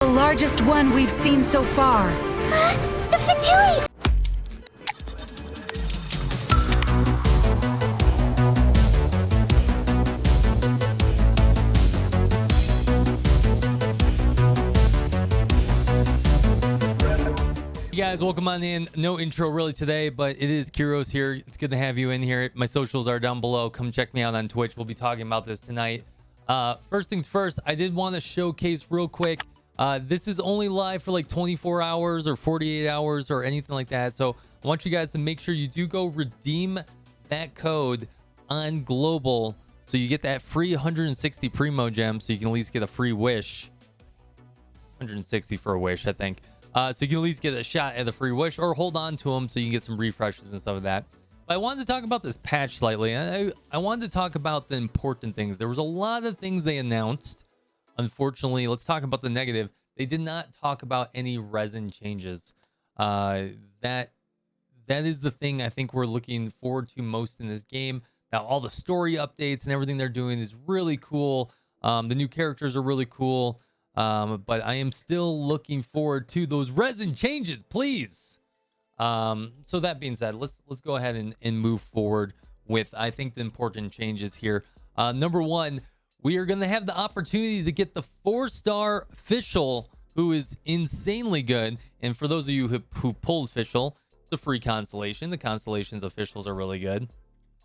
largest one we've seen so far. The Fatui! Hey guys, welcome on in. No intro really today, but it is Kiros here. It's good to have you in here. My socials are down below. Come check me out on Twitch. We'll be talking about this tonight. First things first, I did want to showcase real quick. This is only live for like 24 hours or 48 hours or anything like that. So I want you guys to make sure you do go redeem that code on Global. So you get that free 160 Primogems, so you can at least get a free wish. 160 for a wish, I think. So you can at least get a shot at the free wish or hold on to them so you can get some refreshes and stuff like that. But I wanted to talk about this patch slightly. I wanted to talk about the important things. There was a lot of things they announced. Unfortunately, let's talk about the negative. They did not talk about any resin changes. That is the thing I think we're looking forward to most in this game. Now, all the story updates and everything they're doing is really cool. The new characters are really cool. But I am still looking forward to those resin changes, please. So that being said, let's go ahead and move forward with, I think, the important changes here. Number one, we are going to have the opportunity to get the 4-star FISHL, who is insanely good. And for those of you who pulled FISHL, it's a free constellation. The constellations of FISHLs are really good.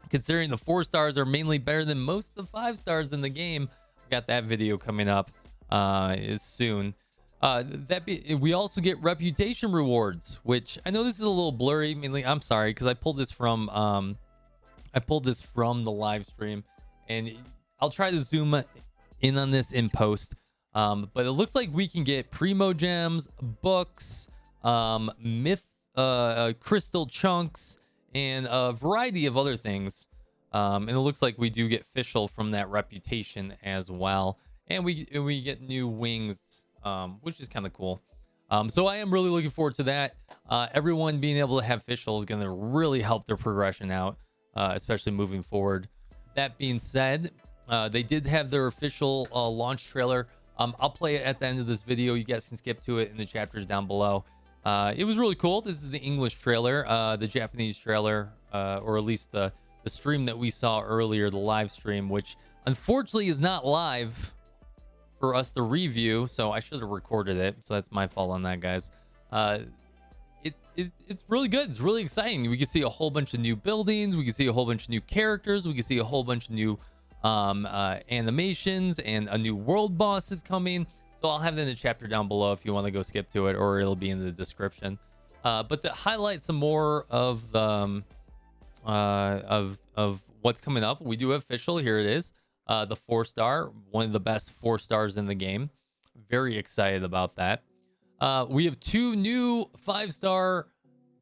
Considering the 4 stars are mainly better than most of the 5 stars in the game. I got that video coming up is soon. We also get reputation rewards, which I know this is a little blurry. Mainly, I'm sorry, because I pulled this from the live stream, and I'll try to zoom in on this in post. But it looks like we can get Primogems, books, crystal chunks, and a variety of other things. And it looks like we do get FISHL from that reputation as well. And we get new wings, which is kind of cool. So I am really looking forward to that. Everyone being able to have FISHL is going to really help their progression out, especially moving forward. That being said, they did have their official launch trailer. I'll play it at the end of this video. You guys can skip to it in the chapters down below. It was really cool. This is the English trailer, the Japanese trailer, or at least the stream that we saw earlier, the live stream, which unfortunately is not live for us to review, so I should have recorded it. So that's my fault on that, guys. It's really good. It's really exciting. We can see a whole bunch of new buildings. We can see a whole bunch of new characters. We can see a whole bunch of new animations, and a new world boss is coming. So I'll have it in the chapter down below if you want to go skip to it, or it'll be in the description. But to highlight some more of the of what's coming up, we do have FISHL. Here it is. The 4-star, one of the best 4 stars in the game. Very excited about that. We have 2 new 5-star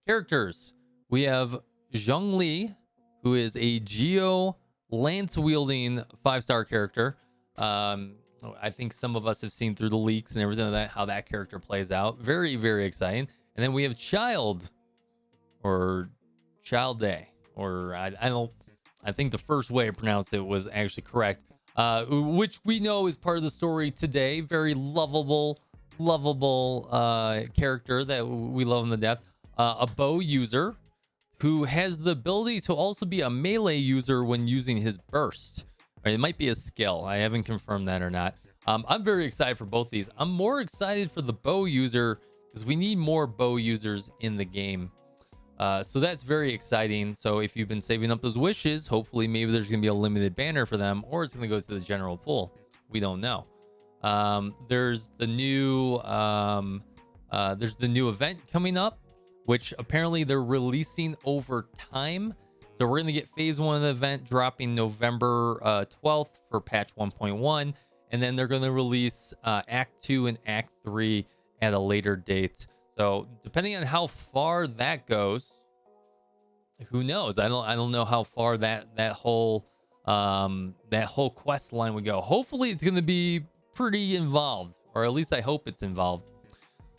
characters. We have Zhongli, who is a Geo lance wielding 5-star character. I think some of us have seen through the leaks and everything like that how that character plays out. Very, very exciting. And then we have Child, or Childe, or I think the first way I pronounced it was actually correct, which we know is part of the story today. Very lovable character that we love him to death. A bow user who has the ability to also be a melee user when using his burst. It might be a skill. I haven't confirmed that or not. I'm very excited for both these. I'm more excited for the bow user because we need more bow users in the game. So that's very exciting. So if you've been saving up those wishes, hopefully maybe there's going to be a limited banner for them, or it's going to go to the general pool. We don't know. There's the new event coming up, which apparently they're releasing over time. So we're going to get phase 1 of the event dropping November 12th for patch 1.1, and then they're going to release Act 2 and Act 3 at a later date. So depending on how far that goes, who knows? I don't know how far that whole quest line would go. Hopefully it's going to be pretty involved, or at least I hope it's involved.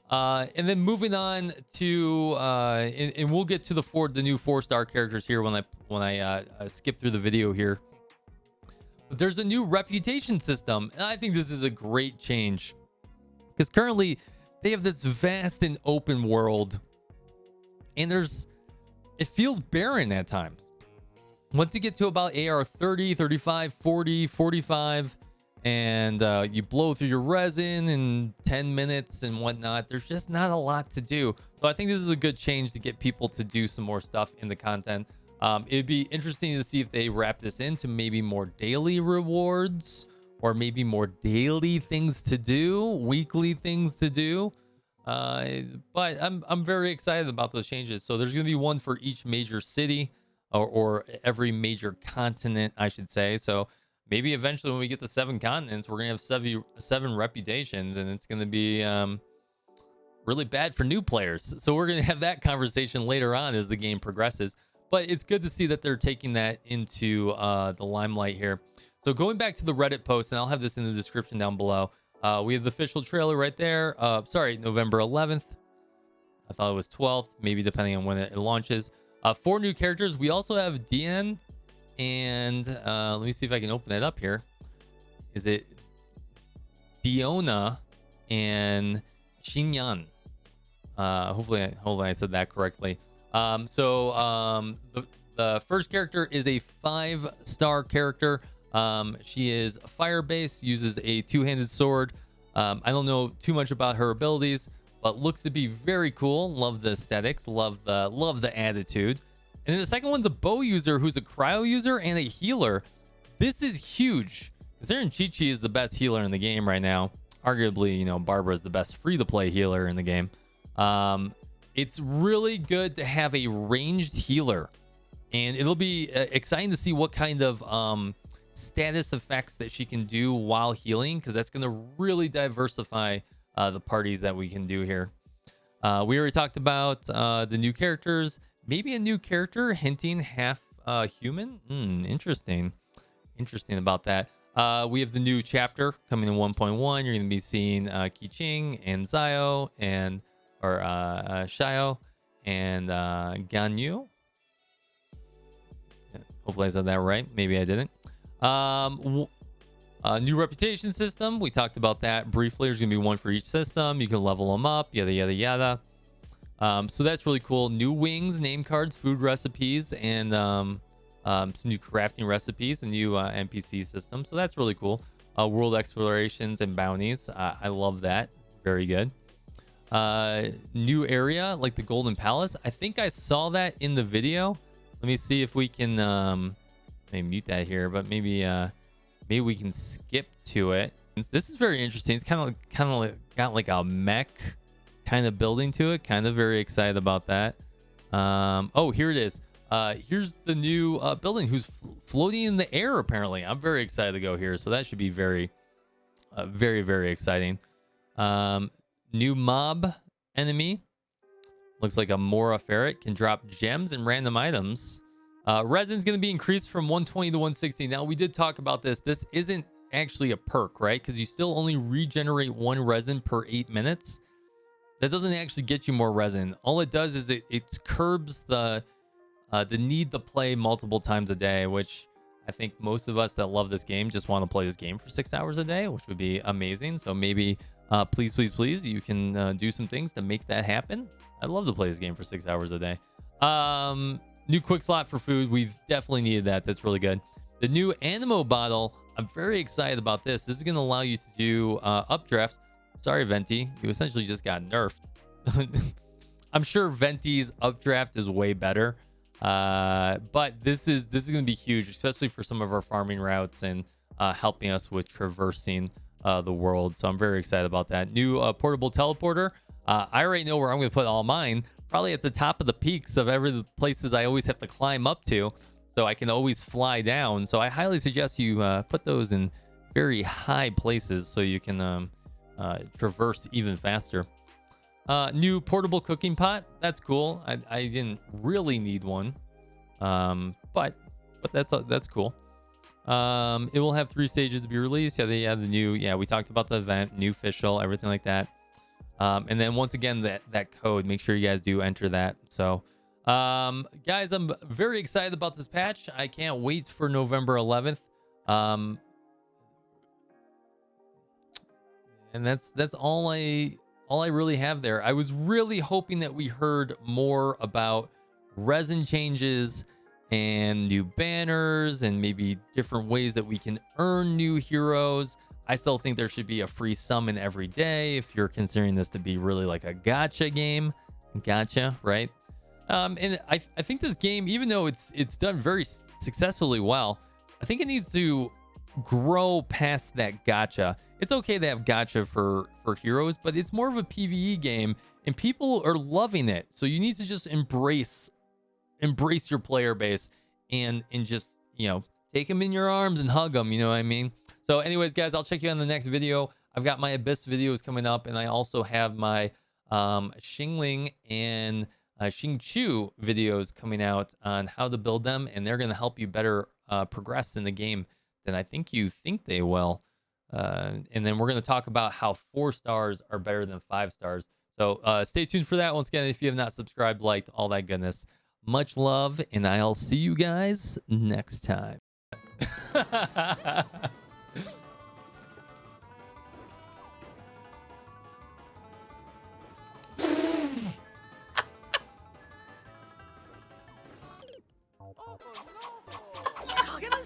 And then moving on to and we'll get to the new 4-star characters here when I skip through the video here. But there's a new reputation system, and I think this is a great change because currently they have this vast and open world, and it feels barren at times. Once you get to about AR 30, 35, 40, 45, and you blow through your resin in 10 minutes and whatnot, there's just not a lot to do. So I think this is a good change to get people to do some more stuff in the content. It'd be interesting to see if they wrap this into maybe more daily rewards, or maybe more daily things to do, weekly things to do. But I'm very excited about those changes. So there's going to be one for each major city, or every major continent, I should say. So maybe eventually when we get to 7 continents, we're going to have seven reputations, and it's going to be really bad for new players. So we're going to have that conversation later on as the game progresses. But it's good to see that they're taking that into the limelight here. So going back to the Reddit post, and I'll have this in the description down below. We have the official trailer right there. Sorry, November 11th. I thought it was 12th, maybe depending on when it launches. 4 new characters. We also have Dian, and let me see if I can open it up here. Is it Diona and Xinyan? Hopefully I said that correctly. The first character is a 5-star character. She is fire-based, uses a 2-handed sword. I don't know too much about her abilities, but looks to be very cool. Love the aesthetics, love the attitude. And then the second one's a bow user who's a cryo user and a healer. This is huge, considering Chi-Chi is the best healer in the game right now. Arguably, you know, Barbara is the best free-to-play healer in the game. It's really good to have a ranged healer, and it'll be exciting to see what kind of status effects that she can do while healing, because that's going to really diversify the parties that we can do here. We already talked about the new characters. Maybe a new character hinting half human. Interesting about that. We have the new chapter coming in 1.1. You're going to be seeing Qi and Zio and Xiao and Ganyu. Hopefully I said that right. Maybe I didn't. New reputation system. We talked about that briefly. There's going to be one for each system. You can level them up, yada, yada, yada. So that's really cool. New wings, name cards, food recipes, and some new crafting recipes, a new NPC system. So that's really cool. World explorations and bounties. I love that. Very good. New area like the Golden Palace. I think I saw that in the video. Let me see if we can let me mute that here, but maybe we can skip to it. This is very interesting. It's kind of got like a mech kind of building to it. Kind of very excited about that. Oh, here it is. Here's the new building who's floating in the air, apparently. I'm very excited to go here, so that should be very very exciting. New mob enemy. Looks like a Mora ferret, can drop gems and random items. Resin's going to be increased from 120 to 160. Now, we did talk about this. This isn't actually a perk, right? Because you still only regenerate 1 resin per 8 minutes. That doesn't actually get you more resin. All it does is it curbs the need to play multiple times a day, which I think most of us that love this game just want to play this game for 6 hours a day, which would be amazing. So maybe, please, you can do some things to make that happen. I'd love to play this game for 6 hours a day. New quick slot for food. We've definitely needed that. That's really good. The new Animo bottle. I'm very excited about this. This is going to allow you to do updraft. Sorry, Venti. You essentially just got nerfed. I'm sure Venti's updraft is way better. But this is going to be huge, especially for some of our farming routes and helping us with traversing the world. So I'm very excited about that. New portable teleporter. I already know where I'm going to put all mine. Probably at the top of the peaks of every the places I always have to climb up to, so I can always fly down. So I highly suggest you put those in very high places so you can traverse even faster. New portable cooking pot. That's cool. I didn't really need one, but that's cool. It will have 3 stages to be released. Yeah, they have the new. Yeah, we talked about the event, new FISHL, everything like that. And then once again, that code, make sure you guys do enter that. So, guys, I'm very excited about this patch. I can't wait for November 11th. And that's all I really have there. I was really hoping that we heard more about resin changes and new banners and maybe different ways that we can earn new heroes. I still think there should be a free summon every day if you're considering this to be really like a gacha game. Gacha, right? And I think this game, even though it's done very successfully well, I think it needs to grow past that gacha. It's okay to have gacha for heroes, but it's more of a PvE game and people are loving it. So you need to just embrace your player base and just, you know, take them in your arms and hug them, you know what I mean? So anyways, guys, I'll check you on the next video. I've got my Abyss videos coming up, and I also have my Xingling and Xingqiu videos coming out on how to build them, and they're going to help you better progress in the game than I think you think they will. And then we're going to talk about how 4 stars are better than 5 stars. So stay tuned for that. Once again, if you have not subscribed, liked, all that goodness, much love, and I'll see you guys next time.